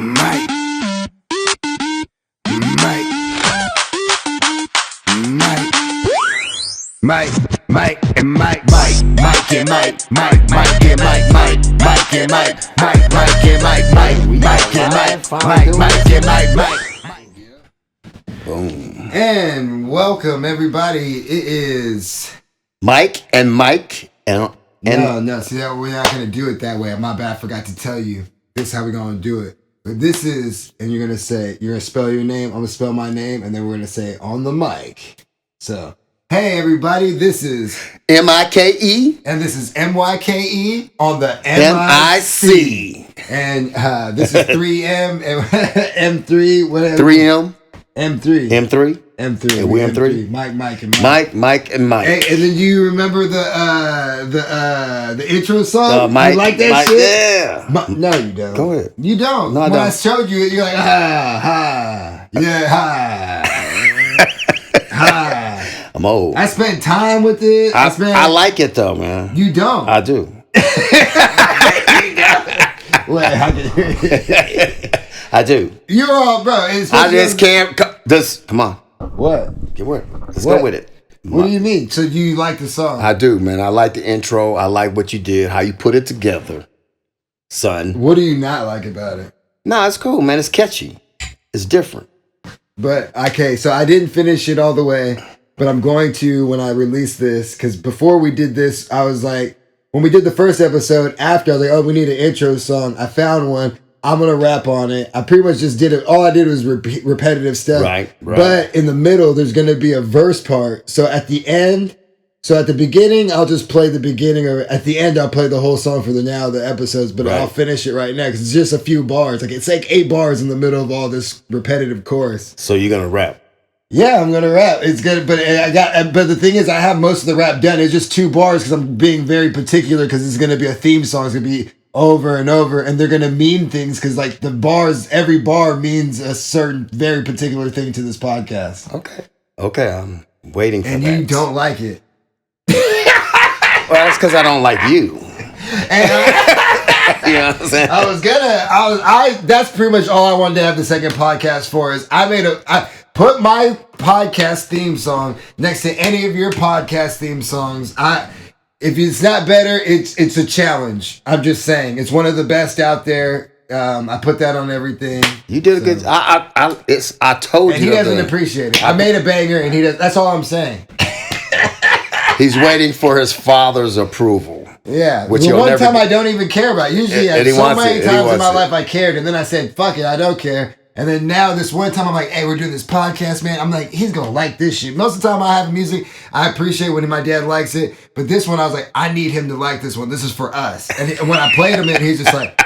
Myke, Myke, Myke, Myke and Myke, Myke and Myke, Myke and Myke, Myke and Myke, Myke and Myke, Myke and Myke, Myke. Boom. And welcome everybody. It is Myke and Myke and no. See, we're not gonna do it that way. My bad. I forgot to tell you. This is how we're gonna do it. But this is, and you're gonna spell your name. I'm gonna spell my name, and then we're gonna say on the mic. So, hey everybody, this is M-I-K-E and this is M-Y-K-E on the M-I-C. And this is 3M and M3, whatever. 3M. M3. M3. M3. And we M3. Myke and Myke. Myke and Myke. Hey, and then you remember the intro song? Myke, you like that Myke, shit? Yeah. No, you don't. Go ahead. You don't. No, I when don't. I showed you it, you're like, ha. I'm old. I spent time with it. I like it though, man. You don't. I do. Wait, I do. You're all, bro. I just can't. Come on. What? Get with it. Let's go with it. What do you mean? So do you like the song? I do, man. I like the intro. I like what you did, how you put it together, son. What do you not like about it? No, it's cool, man. It's catchy. It's different. But, okay, so I didn't finish it all the way, but I'm going to when I release this, because before we did this, I was like, when we did the first episode, after, I was like, oh, we need an intro song. I found one. I'm going to rap on it. I pretty much just did it. All I did was repetitive stuff. Right. But in the middle, there's going to be a verse part. So at the end, at the beginning, I'll just play the beginning, or at the end, I'll play the whole song for the episodes, but I'll finish it right now because it's just a few bars. It's like 8 bars in the middle of all this repetitive chorus. So you're going to rap? Yeah, I'm gonna rap. It's good, but the thing is, I have most of the rap done. It's just 2 bars because I'm being very particular because it's gonna be a theme song. It's gonna be over and over, and they're gonna mean things because like the bars, every bar means a certain very particular thing to this podcast. Okay, I'm waiting for that. And you don't like it. Well, that's because I don't like you. You know what I'm saying? That's pretty much all I wanted to have the second podcast for. Is I put my podcast theme song next to any of your podcast theme songs. If it's not better, it's a challenge. I'm just saying, it's one of the best out there. I put that on everything. You did a good. I told you. And he doesn't appreciate it. I made a banger, and he does. That's all I'm saying. He's waiting for his father's approval. Yeah, which one time I don't even care about. Usually, so many times in my life I cared, and then I said, "Fuck it, I don't care." And then now this one time I'm like, "Hey, we're doing this podcast, man." I'm like, he's gonna like this shit. Most of the time I have music, I appreciate when my dad likes it, but this one I was like, I need him to like this one. This is for us. And when I played him, he's just like,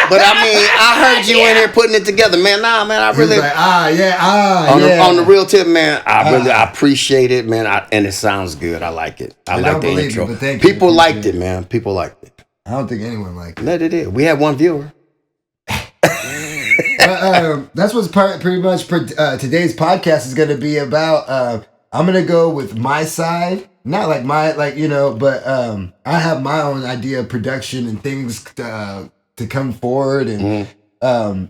But I mean, I heard you in here putting it together, man. Nah, man, I really like, on the real tip, man. I appreciate it, man. And it sounds good. I like it. I like the intro. People liked it, man. People liked it. I don't think anyone liked it. No, they did. We had one viewer. That's what's pretty much today's podcast is going to be about. I'm going to go with my side, not like but I have my own idea of production and things to come forward, and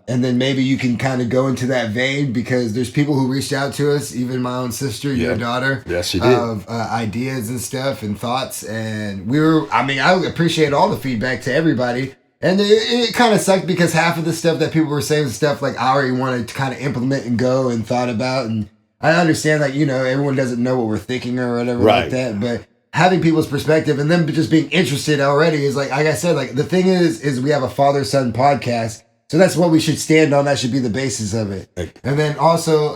then maybe you can kind of go into that vein because there's people who reached out to us, even my own sister, your daughter, yes, she did, of ideas and stuff and thoughts, and I appreciate all the feedback to everybody. And it kind of sucked because half of the stuff that people were saying was stuff like I already wanted to kind of implement and go and thought about. And I understand that, everyone doesn't know what we're thinking or whatever like that. But having people's perspective and them just being interested already is like I said, like the thing is we have a father-son podcast. So that's what we should stand on. That should be the basis of it. And then also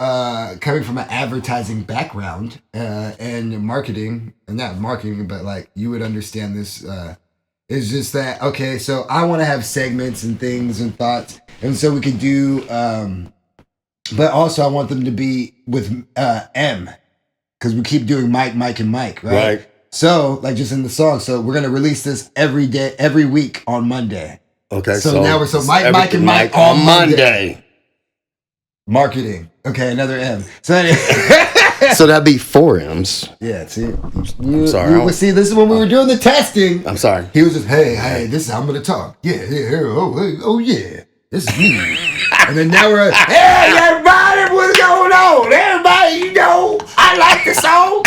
coming from an advertising background and marketing, and not marketing, but like you would understand this it's just that, okay, so I want to have segments and things and thoughts. And so we could do, but also I want them to be with M. Because we keep doing Myke, Myke, and Myke, right? So, like just in the song. So we're going to release this every week on Monday. Okay, so now we're Myke, Myke, and Myke on Monday. Marketing. Okay, another M. So anyway. So that'd be 4 M's. Yeah, see. I'm sorry. See, this is when we were doing the testing. I'm sorry. He was just, hey, this is how I'm going to talk. Yeah, oh, yeah. This is me. And then now we're, hey, everybody, what's going on? Everybody, I like the song.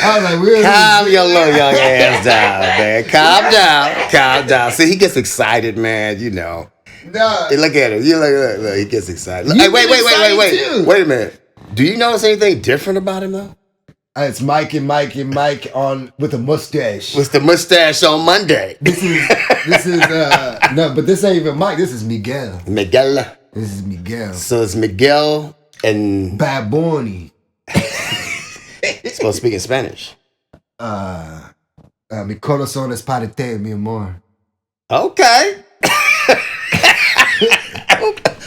I was like, calm your little young ass down, man. Calm down. See, he gets excited, man. No. Hey, look at him. Look, he gets excited. Hey, wait. Wait a minute. Do you notice anything different about him though? It's Myke and Myke on with a mustache. With the mustache on Monday. This is no, but this ain't even Myke. This is Miguel. This is Miguel. So it's Miguel and Bad Bunny. Supposed to speak in Spanish. Mi corazón es para ti, mi amor. Okay.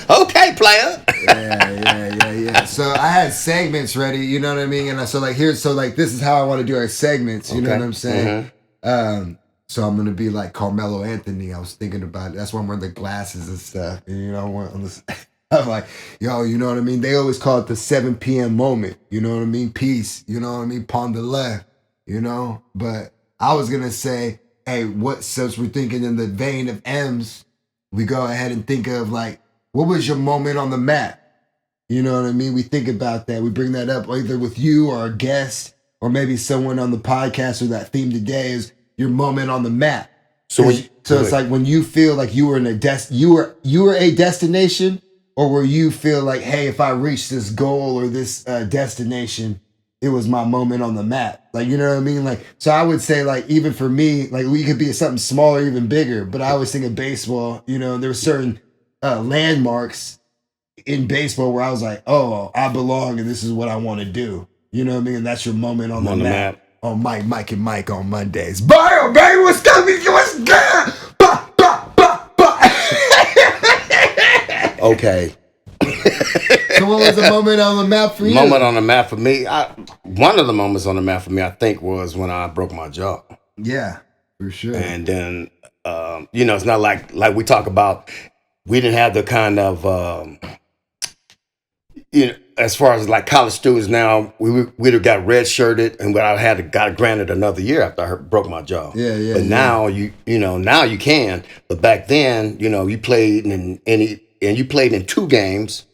Okay, player. Yeah. So I had segments ready, you know what I mean? And this is how I want to do our segments, you know what I'm saying? Mm-hmm. So I'm gonna be like Carmelo Anthony. I was thinking about it. That's why I'm wearing the glasses and stuff. And, I'm like, yo, you know what I mean? They always call it the 7 p.m. moment. You know what I mean? Peace. You know what I mean? Pon the left. But I was gonna say, hey, since we're thinking in the vein of M's, we go ahead and think of like, what was your moment on the map? You know what I mean? We think about that. We bring that up either with you or a guest or maybe someone on the podcast, or that theme today is your moment on the map. So it's like when you feel like you were in you were a destination, or where you feel like, hey, if I reach this goal or this destination, it was my moment on the map. Like, you know what I mean? Like, so I would say, like, even for me, like, we could be something smaller, even bigger, but I always think of baseball, there were certain landmarks in baseball where I was like, oh, I belong and this is what I want to do. You know what I mean? And that's your moment on the map. On Myke and Myke on Mondays. Bio, baby, what's up? What's good? Okay. So what was the moment on the map for you? Moment on the map for me? One of the moments on the map for me, I think, was when I broke my jaw. Yeah, for sure. And then, it's not like we talk about, we didn't have the kind of, as far as like college students now, we'd have got red-shirted and got granted another year after I broke my jaw. Yeah. But now now you can. But back then, you played you played in 2 games.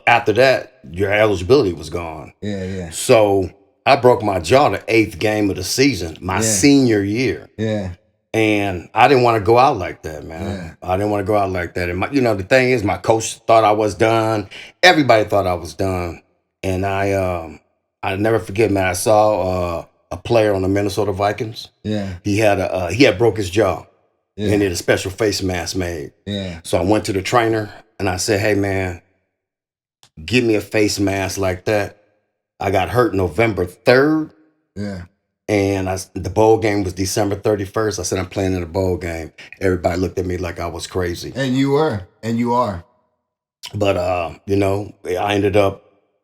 After that, your eligibility was gone. Yeah. So I broke my jaw the 8th game of the season, my senior year. Yeah. And I didn't want to go out like that, man. Yeah. I didn't want to go out like that. And the thing is, my coach thought I was done. Everybody thought I was done. And I never forget, man. I saw a player on the Minnesota Vikings. Yeah. He had broke his jaw. Yeah. And he had a special face mask made. Yeah. So I went to the trainer and I said, hey, man, give me a face mask like that. I got hurt November 3rd. Yeah. And the bowl game was December 31st. I said, I'm playing in a bowl game. Everybody looked at me like I was crazy. And you were. And you are. But, I ended up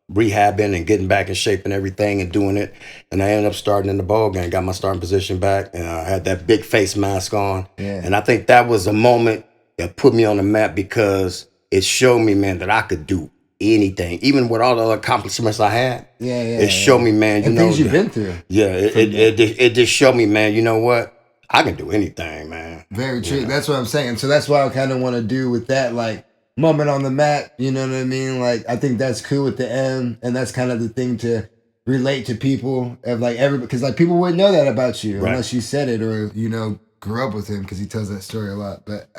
rehabbing and getting back in shape and everything and doing it. And I ended up starting in the bowl game, got my starting position back, and I had that big face mask on. Yeah. And I think that was a moment that put me on the map because it showed me, man, that I could do anything, even with all the accomplishments I had. Yeah. It showed me, man, things you've been through. Yeah, it just showed me, man, you know what? I can do anything, man. Very true. That's what I'm saying. So that's what I kind of want to do with that, like, moment on the map. You know what I mean? Like, I think that's cool with the M, and that's kind of the thing to relate to people of like everybody, because like people wouldn't know that about you unless you said it or grew up with him, because he tells that story a lot. But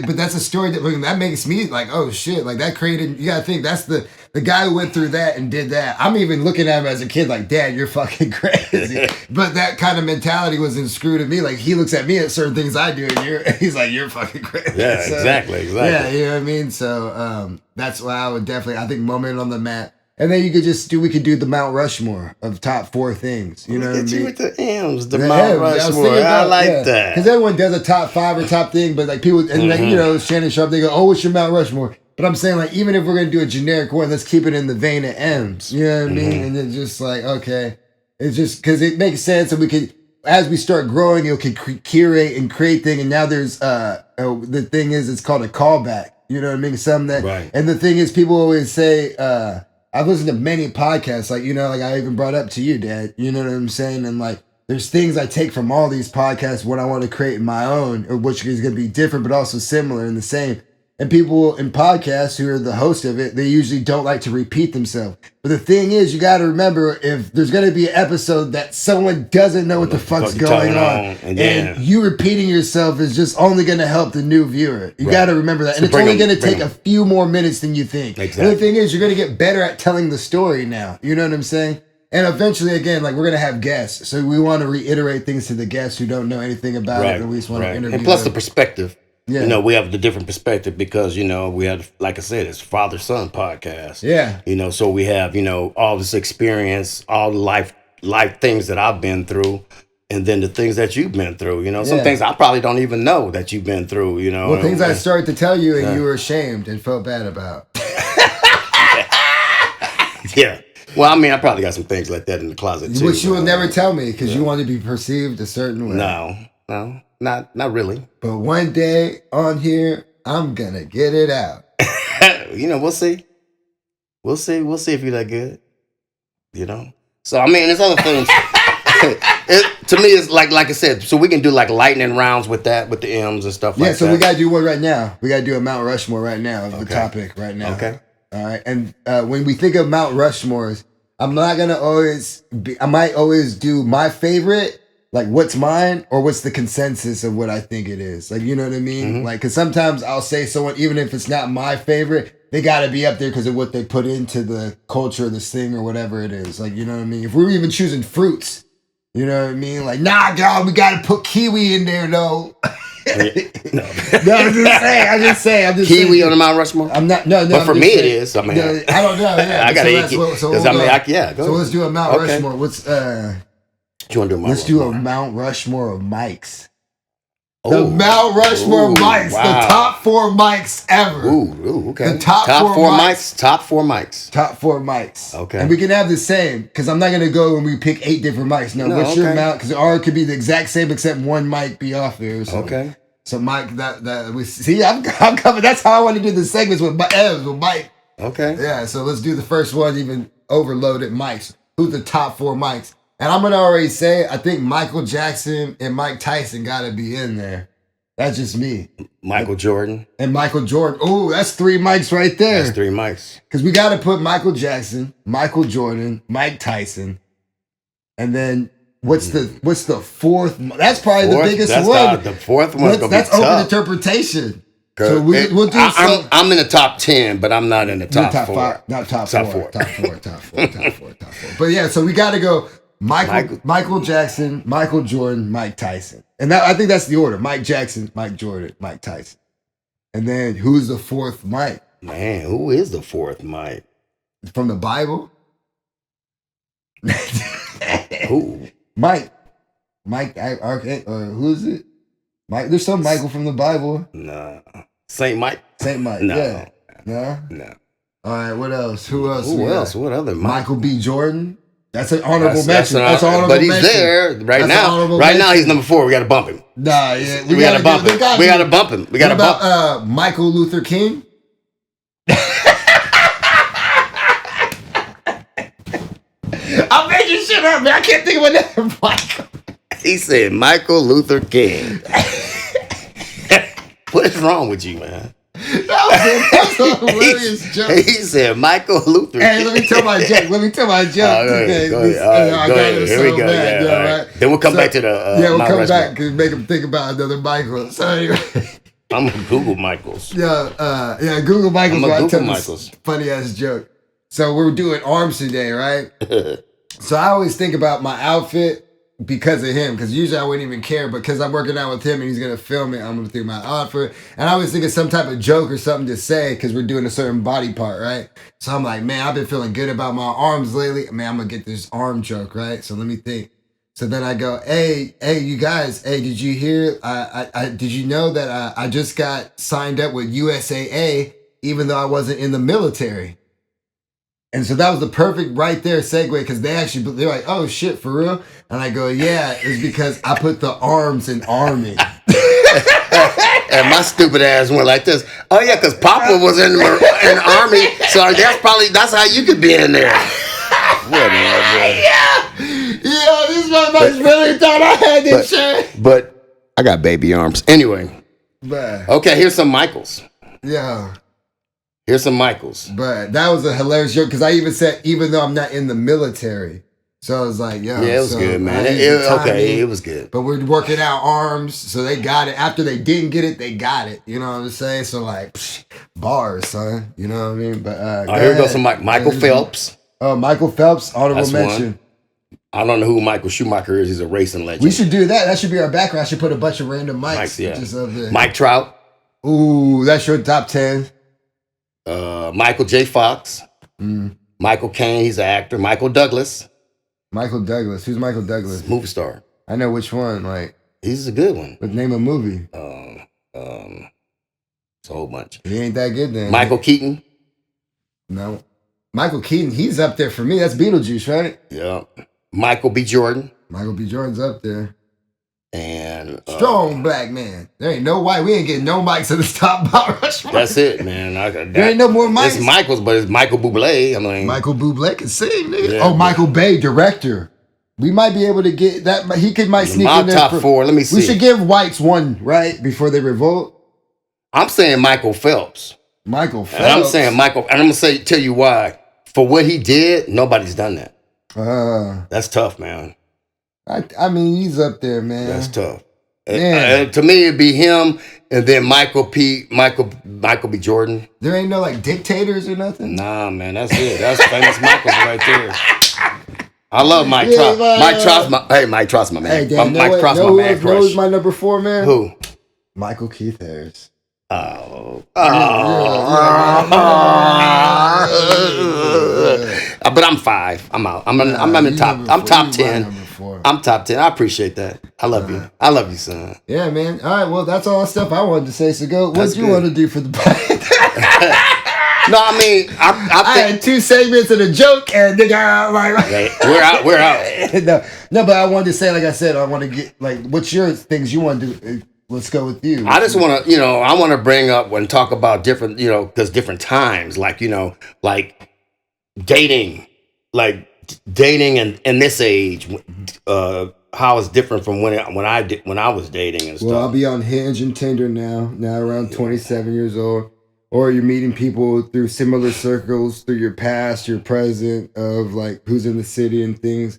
but that's a story that makes me like, oh shit, like that created. You gotta think that's the guy who went through that and did that. I'm even looking at him as a kid like, Dad, you're fucking crazy. But that kind of mentality was inscrewed in me. Like, he looks at me at certain things I do, and he's like, you're fucking crazy. Yeah, so, exactly. Yeah, you know what I mean. So that's why I would definitely, I think, moment on the map. And then we could do the Mount Rushmore of top 4 things. You know what I mean? You with the M's, the Mount Rushmore. I like that. Because everyone does a top 5 or top thing, but like people, and like, Shannon Sharp, they go, oh, what's your Mount Rushmore? But I'm saying, like, even if we're going to do a generic one, let's keep it in the vein of M's. You know what I mean? And it's just like, okay. It's just because it makes sense, and we could, as we start growing, you can curate and create things. And now there's, the thing is, it's called a callback. You know what I mean? Some that, right. And the thing is, people always say, I've listened to many podcasts, like, you know, like I even brought up to you, Dad. You know what I'm saying? And like, there's things I take from all these podcasts, what I want to create in my own, which is going to be different, but also similar and the same. And people in podcasts who are the host of it, they usually don't like to repeat themselves. But the thing is, you got to remember, if there's going to be an episode that someone doesn't know what the fuck's going on, and you repeating yourself is just only going to help the new viewer. You got to remember that. And it's only going to take a few more minutes than you think. Exactly. And the thing is, you're going to get better at telling the story now. You know what I'm saying? And eventually, again, like, we're going to have guests. So we want to reiterate things to the guests who don't know anything about it, and at least want to interview And plus them. The perspective. Yeah. You know, we have the different perspective because, you know, we have, like I said, it's father-son podcast. Yeah. You know, so we have, you know, all this experience, all the life things that I've been through, and then the things that you've been through. You know, some things I probably don't even know that you've been through, you know. Well, things I started to tell you and you were ashamed and felt bad about. Yeah. Well, I mean, I probably got some things like that in the closet, too. Which you will never tell me because you want to be perceived a certain way. No. Not really. But one day on here, I'm gonna get it out. You know, we'll see. We'll see if you're that good. You know. So I mean, there's other things. To me, it's like I said. So we can do like lightning rounds with that, with the M's and stuff like that. Yeah. So we gotta do one right now. We gotta do a Mount Rushmore right now of the topic right now. Okay. All right. And when we think of Mount Rushmores, I'm not gonna always. I might always do my favorite. Like, what's mine or what's the consensus of what I think it is? Like, you know what I mean? Mm-hmm. Like, because sometimes I'll say someone, even if it's not my favorite, they got to be up there because of what they put into the culture, the thing, or whatever it is. Like, you know what I mean? If we're even choosing fruits, you know what I mean? Like, nah, dog, we got to put kiwi in there, though. No, I'm just saying. Kiwi on the Mount Rushmore? I'm not. No. But for me, it is. I mean, I don't know. Yeah. I got to eat. So let's do a Mount Rushmore. What's You want to do Let's do a Mount Rushmore of Mykes. The Mount Rushmore of Mykes. Wow. The top 4 Mykes ever. Ooh, okay. The top 4 Mykes. Top 4 Mykes. Top 4 Mykes. Okay. And we can have the same, because I'm not going to go and we pick 8 different Mykes. No, what's your Mount? Because ours could be the exact same, except one mic be off there. So. Okay. So Myke, that we see, I'm coming. That's how I want to do the segments with Myke. Okay. Yeah, so let's do the first one, even overloaded Mykes. Who's the top 4 Mykes? And I'm going to already say, I think Michael Jackson and Mike Tyson got to be in there. That's just me. Michael Jordan. And Michael Jordan. Oh, that's 3 Mykes right there. That's 3 Mykes. Because we got to put Michael Jackson, Michael Jordan, Mike Tyson. And then what's the 4th? That's probably the biggest one. The 4th one's going to be tough. That's open interpretation. So we'll do I'm in the top 10, but I'm not in the top 4. 5, not top 4. Top 4. But yeah, so we got to go Michael Jackson, Michael Jordan, Mike Tyson. And I think that's the order. Mike Jackson, Mike Jordan, Mike Tyson. And then who's the 4th Myke? Man, who is the 4th Myke? From the Bible? Who? Mike, okay, who is it? Mike. There's some Michael from the Bible. No. Saint Mike? Saint Mike, no. Yeah. No. All right, what else? Who else? What other Mike? Michael B. Jordan? That's an honorable mention. That's honorable but he's mention. There right now. Right now, he's number 4. We got to bump him. Nah, yeah. We got to bump him. We got to bump him. We got to bump him. Michael Luther King? I'm making shit up, man. I can't think of another Michael. He said Michael Luther King. What is wrong with you, man? That was a hilarious joke. He said Michael Luther King. Hey, let me tell my joke. Go ahead. Here we go. Right. Then we'll come back to the we'll come back and make him think about another Michael. So anyway. I'm gonna Google Michaels. Yeah, Google Michaels. I'm gonna Google Michaels. Funny ass joke. So we're doing arms today, right? So I always think about my outfit because of him, because usually I wouldn't even care, but because I'm working out with him and he's going to film it, I'm going to think about outfit. And I always think of some type of joke or something to say because we're doing a certain body part, right? So I'm like, man, I've been feeling good about my arms lately. Man, I'm going to get this arm joke, right? So let me think. So then I go, hey, you guys, did you hear, did you know that I just got signed up with USAA even though I wasn't in the military? And so that was the perfect right there segue because they're like, oh shit, for real? And I go, yeah, it's because I put the arms in army. And my stupid ass went like this. Oh yeah, because Papa was in the army, so that's how you could be in there. Yeah, this motherfucker really thought I had this shirt. But I got baby arms. Anyway. But okay, here's some Michaels. Yeah. Here's some Michaels. But that was a hilarious joke because I even said, even though I'm not in the military. So I was like, yeah. Yeah, it was good, man. It was good. But we're working out arms, so they got it. After they didn't get it, they got it. You know what I'm saying? So like, bars, son. You know what I mean? But here goes some Michael Phelps. Oh, Michael Phelps, honorable mention. One. I don't know who Michael Schumacher is. He's a racing legend. We should do that. That should be our background. I should put a bunch of random Mikes. Yeah. Just up there. Mike Trout. Ooh, that's your top 10. Michael J. Fox. Michael Caine, he's an actor. Michael Douglas. Michael Douglas. Who's Michael Douglas? Movie star. I know which one. Like, he's a good one. But name a movie. It's a whole bunch. He ain't that good then. Michael Keaton. No. Michael Keaton, he's up there for me. That's Beetlejuice, right? Yeah. Michael B. Jordan. Michael B. Jordan's up there. And strong black man. There ain't no white. We ain't getting no mics in the top Mount Rushmore. That's it, man. There ain't no more mics. It's Michael's, but it's Michael Bublé. I mean, Michael Bublé can sing, nigga. Yeah, Michael Bay, director. We might be able to get that. Might sneak in there. Top 4. Let me see. We should give whites one, right, before they revolt. I'm saying Michael Phelps. Michael Phelps. And I'm saying Michael, and I'm gonna tell you why. For what he did, nobody's done that. That's tough, man. I mean, he's up there, man. That's tough. To me, it'd be him, and then Michael B. Jordan. There ain't no like dictators or nothing. Nah, man, that's it. That's famous Michaels right there. I love Mike Trout. Mike Trout's my man. Hey, Dan, Mike Trout's my man crush. Who's my number 4, man? Who? Michael Keith Harris. But I'm 5. I'm out. I'm in top. I'm top 10. I'm top 10. I appreciate that. I love you. I love you, son. Yeah, man. All right. Well, that's all the stuff I wanted to say. So go. What you want to do for the No, I mean, I had 2 segments and a joke, and nigga, like, we're out. No, but I wanted to say, like I said, I want to get like, what's your things you want to do? Let's go with you. I just want to, I want to bring up and talk about different, because different times, like, like dating and this age, how it's different from when I was dating and stuff. Well, I'll be on Hinge and Tinder now around 27 years old. Or you're meeting people through similar circles, through your past, your present, of like who's in the city and things.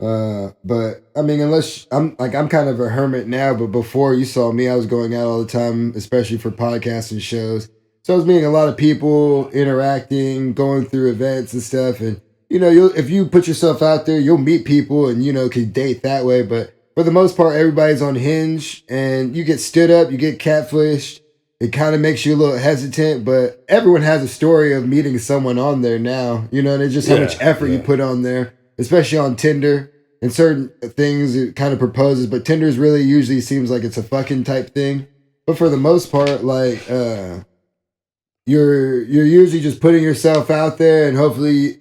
But I mean, unless I'm kind of a hermit now, but before you saw me, I was going out all the time, especially for podcasts and shows. So I was meeting a lot of people, interacting, going through events and stuff. And, if you put yourself out there, you'll meet people and, can date that way. But for the most part, everybody's on Hinge and you get stood up, you get catfished. It kind of makes you a little hesitant, but everyone has a story of meeting someone on there now. And it's just how much effort you put on there, especially on Tinder and certain things it kind of proposes. But Tinder's really usually seems like it's a fucking type thing. But for the most part, like, you're usually just putting yourself out there and hopefully,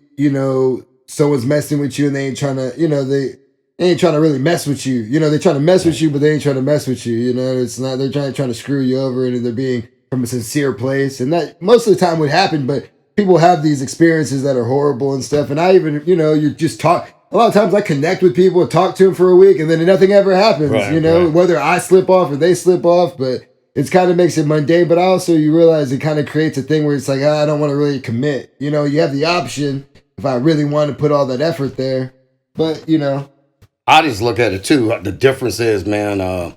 someone's messing with you and they ain't trying to, they ain't trying to really mess with you. They're trying to mess with you, but they ain't trying to mess with you. It's not, they're trying to screw you over and they're being from a sincere place. And that most of the time would happen, but people have these experiences that are horrible and stuff. And I even, you just talk. A lot of times I connect with people and talk to them for a week and then nothing ever happens, whether I slip off or they slip off, but it kind of makes it mundane. But also you realize it kind of creates a thing where it's like, I don't want to really commit. You have the option if I really want to put all that effort there, but I just look at it too. The difference is, man,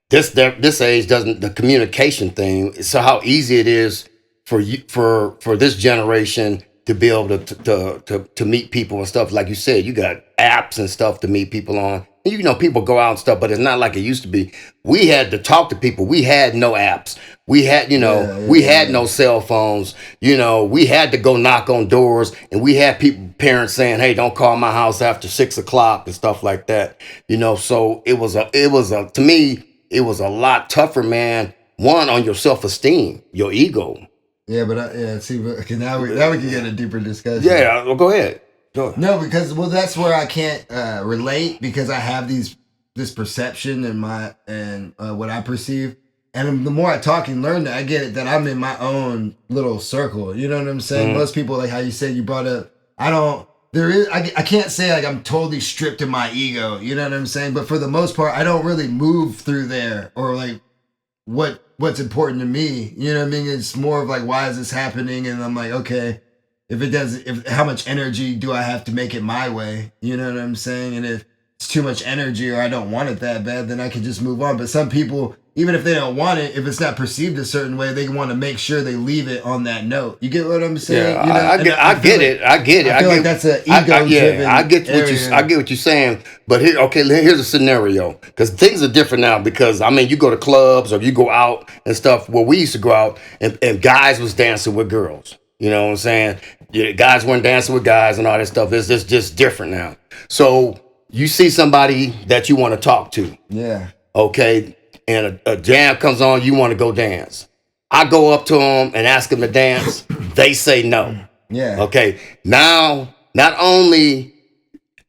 this age doesn't, the communication thing. So how easy it is for you, for this generation to be able to meet people and stuff. Like you said, you got apps and stuff to meet people on. And people go out and stuff, but it's not like it used to be. We had to talk to people. We had no apps. We had, we had no cell phones. We had to go knock on doors, and we had parents saying, "Hey, don't call my house after 6:00" and stuff like that. So it was to me, it was a lot tougher, man. One, on your self-esteem, your ego. Yeah, but see, okay, now we can get a deeper discussion. Yeah, well, go ahead. No, because that's where I can't relate because I have this perception and what I perceive. And the more I talk and learn, I get it that I'm in my own little circle. You know what I'm saying? Most people, like how you said, you brought up, I can't say like I'm totally stripped of my ego. You know what I'm saying? But for the most part, I don't really move through there or like what's important to me. You know what I mean? It's more of like, why is this happening? And I'm like, okay, how much energy do I have to make it my way? You know what I'm saying? And if it's too much energy or I don't want it that bad, then I can just move on. But some people, even if they don't want it, if it's not perceived a certain way, they want to make sure they leave it on that note. You get what I'm saying? Yeah, you know? I get it. I feel like that's an ego-driven I get what you're saying. But here's a scenario, because things are different now. Because I mean, you go to clubs or you go out and stuff. Well, we used to go out and guys was dancing with girls. You know what I'm saying? Yeah, guys weren't dancing with guys and all that stuff. It's just different now. So you see somebody that you want to talk to. Yeah. Okay. And a jam comes on, you want to go dance. I go up to them and ask them to dance. They say no. Yeah. Okay. Now, not only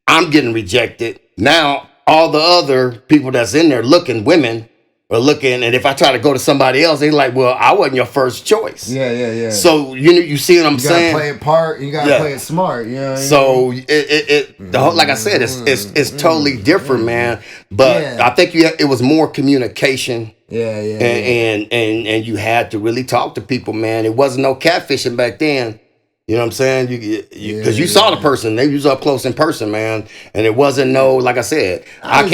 I'm getting rejected, now all the other people that's in there women are looking, and if I try to go to somebody else, they're like, well, I wasn't your first choice. Yeah. So you see what I'm saying? You gotta play it part, you gotta play it smart, you know what so I mean? Like I said, it's totally different, man. But I think it was more communication. And you had to really talk to people, man. It wasn't no catfishing back then. You know what I'm saying? Because you saw the person, they was up close in person, man. And it wasn't no, like I said, I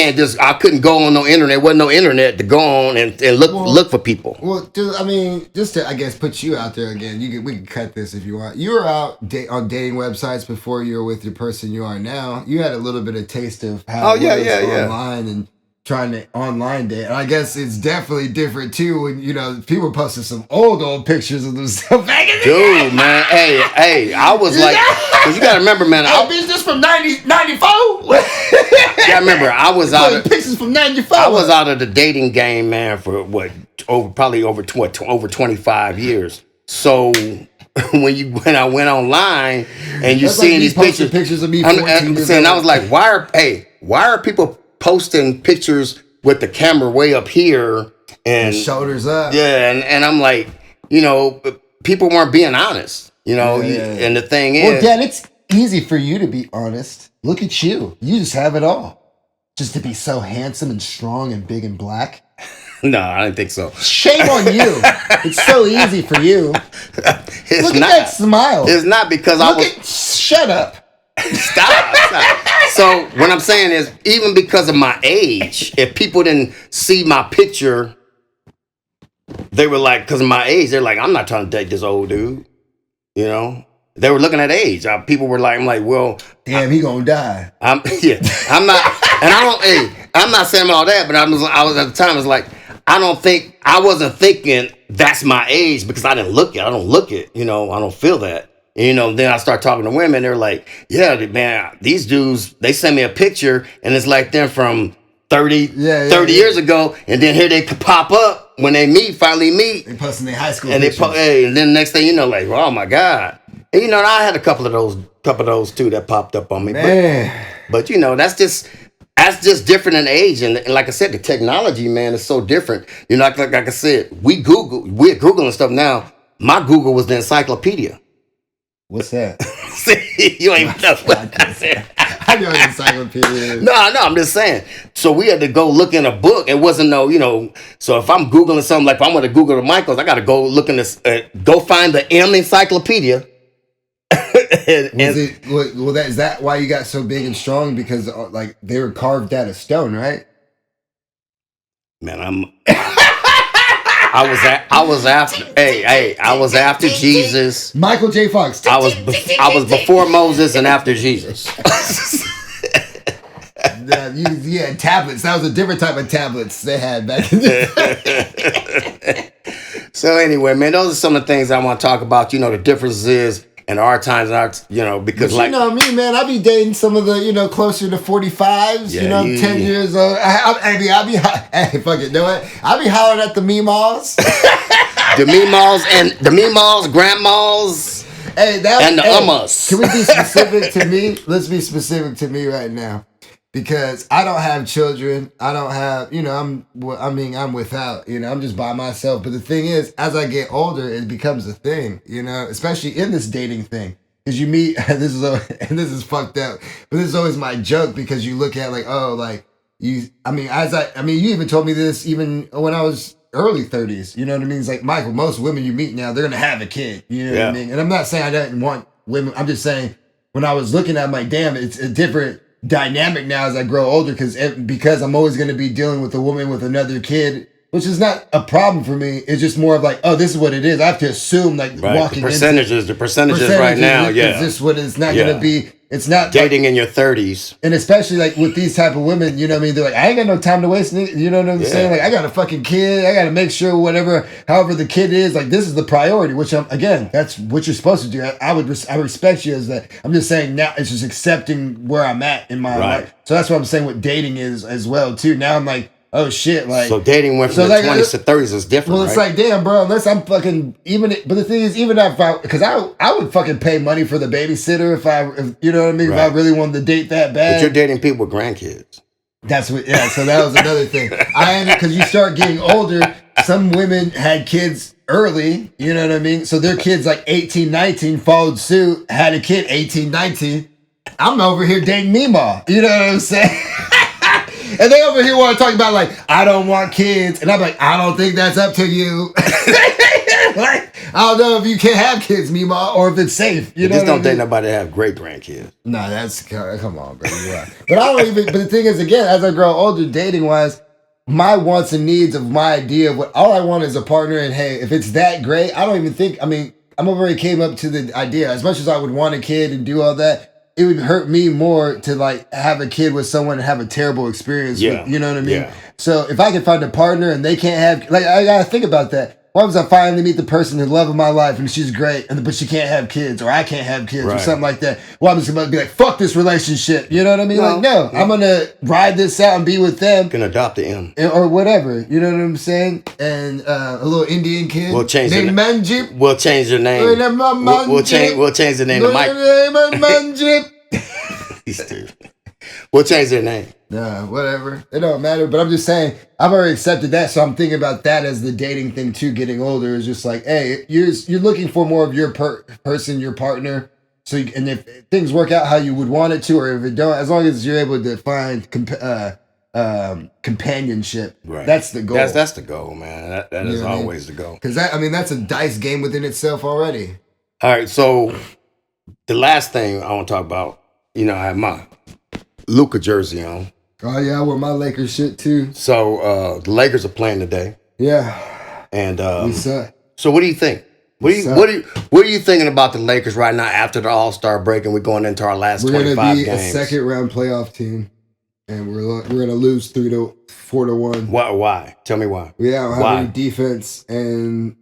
couldn't go on no internet. Wasn't no internet to go on and look for people. Well, dude, I mean, just to, I guess, put you out there again, we can cut this if you want. You were out on dating websites before you were with your person you are now. You had a little bit of taste of how it was online and trying to online date. And I guess it's definitely different too when, you know, people posted some old pictures of themselves back in the day. Dude, man, hey, I was like, because you gotta remember, man, bitch, this from 94? Yeah, I remember, I was out of pictures from 94. I was out of the dating game, man, for probably over 25 years. So when I went online and you seeing these pictures of me, and I was like, why are people posting pictures with the camera way up here and shoulders up? Yeah, and I'm like, you know, people weren't being honest, you know. And the thing is, well, Dad, it's easy for you to be honest. Look at you. You just have it all. Just to be so handsome and strong and big and black. No, I didn't think so. Shame on you. It's so easy for you. Look at that smile. It's not because shut up. Stop. So what I'm saying is, even because of my age, if people didn't see my picture, they were like, because of my age, they're like, I'm not trying to date this old dude. You know, they were looking at age. People were like, I'm like, well, damn, he gonna die. I'm not, and I don't. I'm not saying all that, but I was at the time. It's like I wasn't thinking that's my age because I didn't look it. I don't look it. You know, I don't feel that. You know, then I start talking to women. They're like, yeah, man, these dudes, they send me a picture and it's like them from 30 years ago. And then here they could pop up when they finally meet. They posting their high school and pictures. And then next thing you know, like, oh my God. And you know, I had a couple of those too that popped up on me. Man. But you know, that's just different in age. And like I said, the technology, man, is so different. You know, like I said, we're Googling stuff now. My Google was the encyclopedia. What's that? See, you ain't know what I said. I know what encyclopedia is. No, I'm just saying. So we had to go look in a book. It wasn't no, you know. So if I'm Googling something, like if I'm going to Google the Michaels, I got to go look in this, go find the M encyclopedia. Is that why you got so big and strong? Because like they were carved out of stone, right? Man, I was after Jesus. Michael J. Fox. I was before Moses and after Jesus. You had tablets. That was a different type of tablets they had back in the day. So anyway, man, those are some of the things I want to talk about. You know, the differences in our times, you know, because but you know me, man, I be dating some of the, you know, closer to 45s, you know, 10 years old. I be fuck it, you know what? I be hollering at the meemaws. The meemaws, grandmas, and the ummas. Can we be specific to me? Let's be specific to me right now. because I don't have children. I don't have, I'm without, I'm just by myself. But the thing is, as I get older, it becomes a thing, especially in this dating thing. Because you meet, and this is fucked up, but this is always my joke because you look at like, oh, like you even told me this even when I was early 30s, you know what I mean? It's like, Michael, most women you meet now, they're going to have a kid, you know what I mean? And I'm not saying I didn't want women, I'm just saying when I was looking at my damn, it's a different dynamic now as I grow older because I'm always going to be dealing with a woman with another kid, which is not a problem for me. It's just more of like, oh, this is what it is. I have to assume like walking the percentages right now. Is this what it's not going to be? It's not dating in your 30s, and especially like with these type of women, you know what I mean? They're like, I ain't got no time to waste. You know what I'm saying? Like, I got a fucking kid. I got to make sure however the kid is, like this is the priority. Which that's what you're supposed to do. I respect you as that. I'm just saying now it's just accepting where I'm at in my life. So that's what I'm saying. What dating is as well too. Now I'm like, oh shit, like so dating went from the 20s to 30s is different. Well, it's like, damn, bro, unless I'm fucking but the thing is, even if because I would fucking pay money for the babysitter if you know what I mean, if I really wanted to date that bad. But you're dating people with grandkids. That's what, so that was another thing. Because you start getting older, some women had kids early, you know what I mean? So their kids like 18, 19 followed suit, had a kid 18, 19. I'm over here dating Mima, you know what I'm saying? And they over here want to talk about like, I don't want kids. And I'm like, I don't think that's up to you. Like, I don't know if you can have kids, Mima, or if it's safe. You just don't think nobody have great grandkids. Nah, come on, bro. You're right. But the thing is, again, as I grow older, dating wise, my wants and needs of my idea of what all I want is a partner. And hey, if it's that great, I don't even think, I'm already came up to the idea. As much as I would want a kid and do all that, it would hurt me more to like have a kid with someone and have a terrible experience with, you know what I mean? Yeah. So if I can find a partner and they can't have, like, I gotta think about that. What if I finally meet the person, the love of my life, and she's great, but she can't have kids, or I can't have kids, or something like that? Well, I'm just gonna be like, fuck this relationship, you know what I mean? I'm gonna ride this out and be with them. You can adopt him. Or whatever, you know what I'm saying? And a little Indian kid. We'll change named Manjip. We'll change their name. We'll change the name to Mike. Manjip. He's stupid. We'll change their name. Nah, whatever. It don't matter. But I'm just saying, I've already accepted that. So I'm thinking about that as the dating thing too, getting older. Is just like, hey, you're looking for more of your person, your partner. So, and if things work out how you would want it to, or if it don't, as long as you're able to find companionship, that's the goal. That's the goal, man. That is always the goal. Because that's a dice game within itself already. All right. So the last thing I want to talk about, I have my Luka jersey on. Oh yeah, I wear my Lakers shit too. So the Lakers are playing today. Yeah. And we suck. So what do you think? What are you thinking about the Lakers right now after the All-Star break and we're going into our last 25 games? We're going to be a second round playoff team, and we're going to lose 4-1. Why? Tell me why. We don't have any defense, and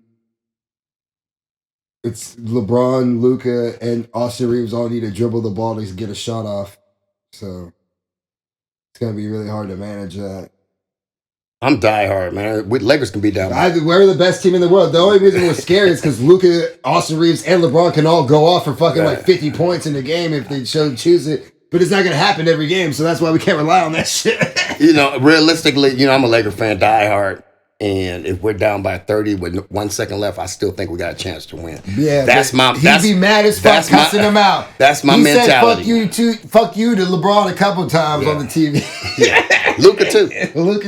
it's LeBron, Luka, and Austin Reeves all need to dribble the ball to get a shot off. So it's going to be really hard to manage that. I'm diehard, man. Lakers can be down. We're the best team in the world. The only reason we're scared is because Luka, Austin Reeves, and LeBron can all go off for fucking like 50 points in the game if they choose it. But it's not going to happen every game, so that's why we can't rely on that shit. Realistically, I'm a Laker fan, diehard. And if we're down by 30 with 1 second left, I still think we got a chance to win. Yeah, he'd be mad as fuck cussing him out. That's my mentality. Said, fuck you to LeBron a couple times on the TV. Yeah. Luka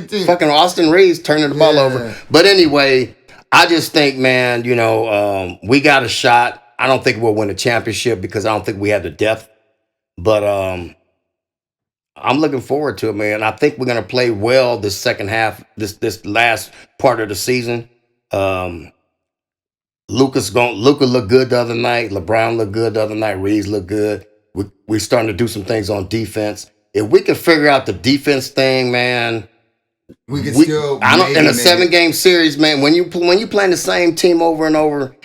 too. Fucking Austin Reeves turning the ball over. But anyway, I just think, man, we got a shot. I don't think we'll win a championship because I don't think we have the depth. But I'm looking forward to it, man. I think we're gonna play well this second half, this last part of the season. Luka looked good the other night. LeBron looked good the other night. Reeves looked good. We're starting to do some things on defense. If we can figure out the defense thing, man, we can still. In a 7-game series, man. When you playing the same team over and over,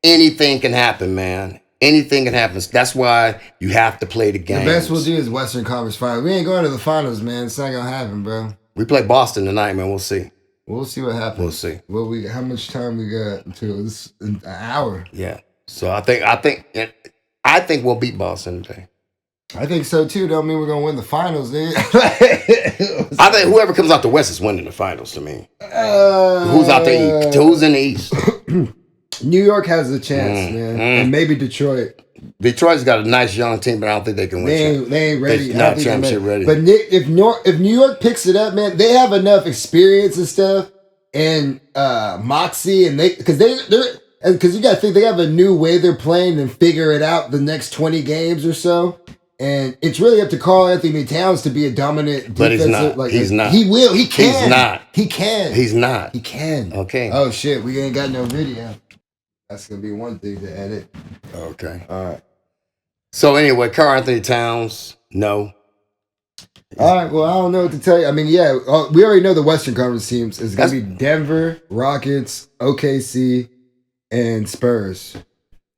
anything can happen, man. Anything can happen. That's why you have to play the game. The best we'll do is Western Conference Finals. We ain't going to the finals, man. It's not gonna happen, bro. We play Boston tonight, man. We'll see. We'll see what happens. We'll see. How much time we got until this? An hour. Yeah. So I think we'll beat Boston today. I think so too. Don't mean we're gonna win the finals, dude. I think whoever comes out the West is winning the finals to me. Who's out the East? Who's in the East? New York has a chance, man, and maybe Detroit. Detroit's got a nice young team, but I don't think they can win. They ain't ready. They're not championship ready. But if New York picks it up, man, they have enough experience and stuff and moxie, and because you got to think they have a new way they're playing and figure it out the next 20 games or so. And it's really up to Karl Anthony Towns to be a dominant defensive. But he's not. He will. He can. He's not. He can. He's not. He can. Okay. Oh shit, we ain't got no video. That's gonna be one thing to edit. Okay. All right. So anyway, Karl Anthony Towns, no. All right. Well, I don't know what to tell you. I mean, yeah, we already know the Western Conference teams. It's gonna be Denver, Rockets, OKC, and Spurs.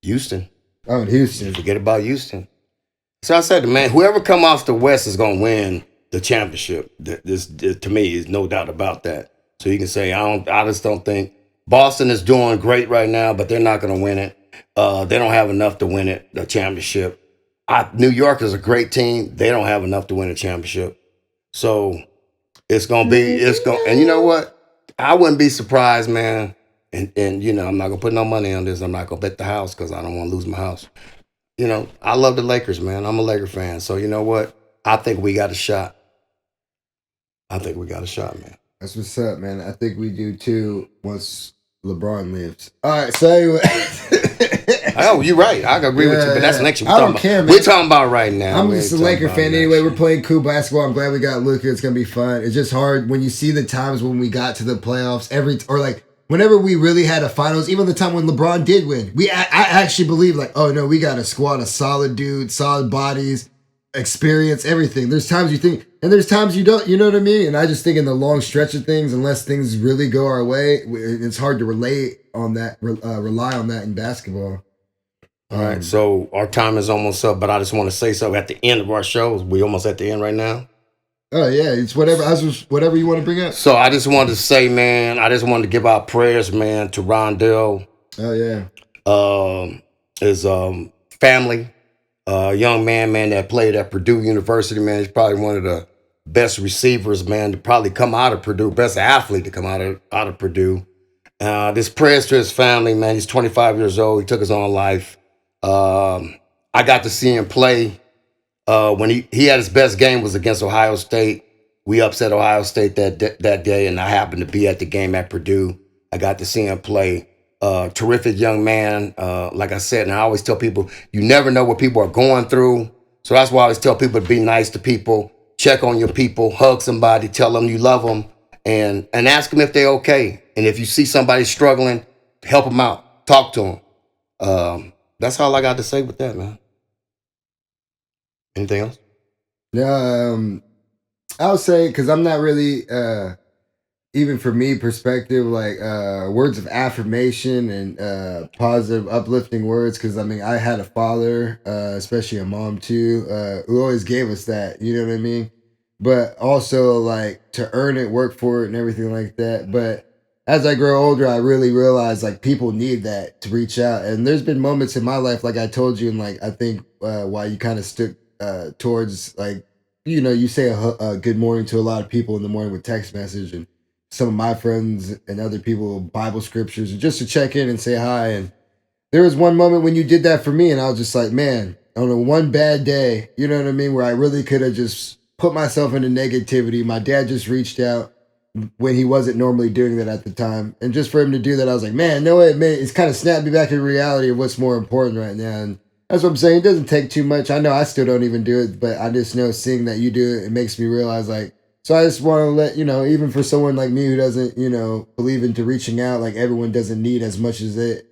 Houston. Oh, and Houston. Forget about Houston. So I said, man, whoever come off the West is going to win the championship. This to me is no doubt about that. So you can say I just don't think Boston is doing great right now, but they're not going to win it. They don't have enough to win it, the championship. New York is a great team. They don't have enough to win a championship. So and you know what? I wouldn't be surprised, man. And you know, I'm not going to put no money on this. I'm not going to bet the house because I don't want to lose my house. You know, I love the Lakers, man. I'm a Laker fan. So, you know what? I think we got a shot. Man. That's what's up, man. I think we do, too, once LeBron leaves. All right, so anyway. Oh, you're right. I agree with you, but that's next year. I don't care, man. We're talking about right now. I'm just a Laker fan anyway. We're playing cool basketball. I'm glad we got Luka. It's going to be fun. It's just hard when you see the times when we got to the playoffs, whenever we really had a finals, even the time when LeBron did win, I actually believe like, oh no, we got a squad of solid dudes, solid bodies, experience, everything. There's times you think, and there's times you don't, you know what I mean? And I just think in the long stretch of things, unless things really go our way, it's hard to rely on that in basketball. All right, so our time is almost up, but I just want to say something at the end of our show. We almost at the end right now. Oh yeah, it's whatever. Whatever you want to bring up. So I just wanted to say, man, I just wanted to give our prayers, man, to Rondell. Oh yeah. His family, young man, that played at Purdue University, man. He's probably one of the best receivers, man, to probably come out of Purdue, best athlete to come out of Purdue. This prayers to his family, man. He's 25 years old. He took his own life. I got to see him play. When he had his best game was against Ohio State. We upset Ohio State that day, and I happened to be at the game at Purdue. I got to see him play. Terrific young man. Like I said, and I always tell people, you never know what people are going through. So that's why I always tell people to be nice to people, check on your people, hug somebody, tell them you love them, and ask them if they're okay. And if you see somebody struggling, help them out, talk to them. That's all I got to say with that, man. Anything else? Yeah, I would say, because I'm not really, even for me, perspective, like words of affirmation and positive, uplifting words. Because I mean, I had a father, especially a mom too, who always gave us that. You know what I mean? But also like to earn it, work for it, and everything like that. But as I grow older, I really realize like people need that to reach out. And there's been moments in my life, like I told you, and like I think why you kind of stuck towards like, you know, you say a good morning to a lot of people in the morning with text message, and some of my friends and other people Bible scriptures just to check in and say hi. And there was one moment when you did that for me, and I was just like, man, on a one bad day, you know what I mean, where I really could have just put myself into negativity. My dad just reached out when he wasn't normally doing that at the time, and just for him to do that, I was like, man, no way, man, it's kind of snapped me back in reality of what's more important right now. And that's what I'm saying. It doesn't take too much. I know I still don't even do it, but I just know seeing that you do it, it makes me realize like, so I just want to let, you know, even for someone like me who doesn't, you know, believe into reaching out, like everyone doesn't need as much as it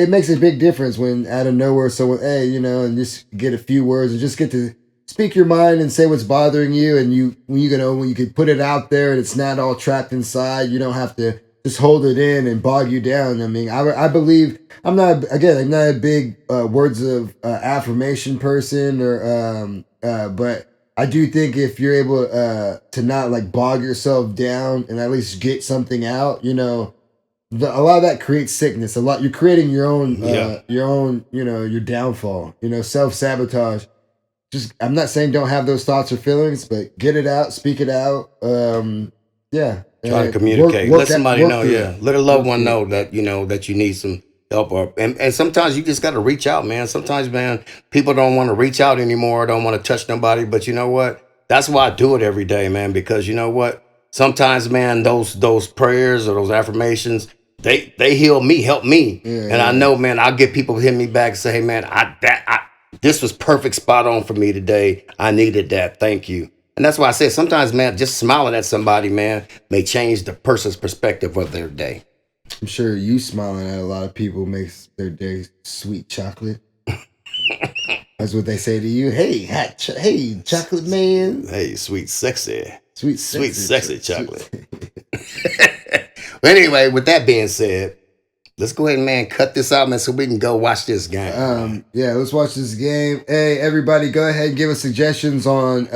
makes a big difference when out of nowhere someone, hey, you know, and just get a few words and just get to speak your mind and say what's bothering you. And when you can put it out there and it's not all trapped inside, you don't have to just hold it in and bog you down. I mean, I believe I'm not a big words of affirmation person but I do think if you're able to not like bog yourself down and at least get something out, you know, a lot of that creates sickness. You're creating your own, you know, your downfall, you know, self-sabotage. I'm not saying don't have those thoughts or feelings, but get it out, speak it out. Yeah. Try to communicate. Let somebody know, yeah. Let a loved one know that, that you need some help. And sometimes you just got to reach out, man. Sometimes, man, people don't want to reach out anymore, don't want to touch nobody. But you know what? That's why I do it every day, man, because you know what? Sometimes, man, those prayers or those affirmations, they heal me, help me. Yeah, and I know, man, I'll get people hit me back and say, hey, man, this was perfect, spot on for me today. I needed that. Thank you. And that's why I said sometimes, man, just smiling at somebody, man, may change the person's perspective of their day. I'm sure you smiling at a lot of people makes their day sweet chocolate. That's what they say to you. Hey, hey, chocolate man. Hey, sweet, sexy. Sweet, sexy chocolate. Well, anyway, with that being said, let's go ahead and, man, cut this out, man, so we can go watch this game. Yeah, let's watch this game. Hey, everybody, go ahead and give us suggestions on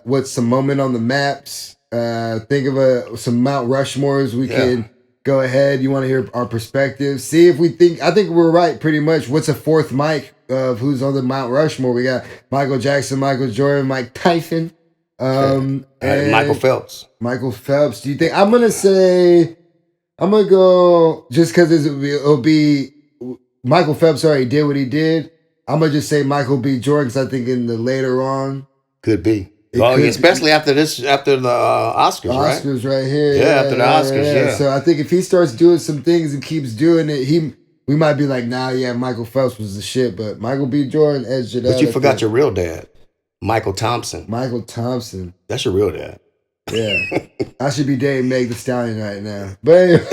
what's some moment on the maps. Think of some Mount Rushmores we can go ahead. You want to hear our perspective? See if I think we're right pretty much. What's a fourth Myke of who's on the Mount Rushmore? We got Michael Jackson, Michael Jordan, Mike Tyson, and Michael Phelps. Michael Phelps. Do you think I'm gonna go just because it'll be Michael Phelps already did what he did. I'm gonna just say Michael B. Jordan because I think in the later on could be. Especially after the Oscars, right? Oscars right here. Yeah, after the Oscars, yeah. So I think if he starts doing some things and keeps doing it, we might be like, nah, yeah, Michael Phelps was the shit, but Michael B. Jordan edged it out. But you forgot your real dad, Michael Thompson. Michael Thompson. That's your real dad. Yeah. I should be dating Meg the Stallion right now. But anyway.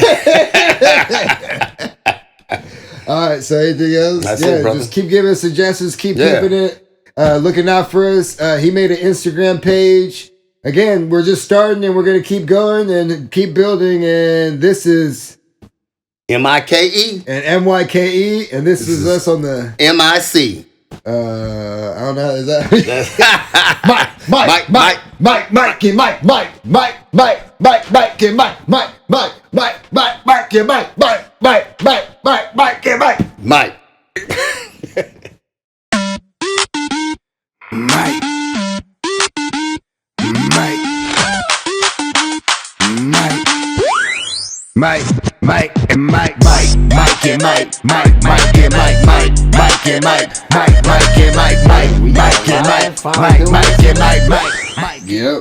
All right, so anything else? That's it, brother. Just keep giving us suggestions, keep keeping it. Looking out for us. He made an Instagram page. Again, we're just starting and we're going to keep going and keep building. And this is Myke and Myke. And this is us on the MIC. I don't know. Is that Myke, Yep.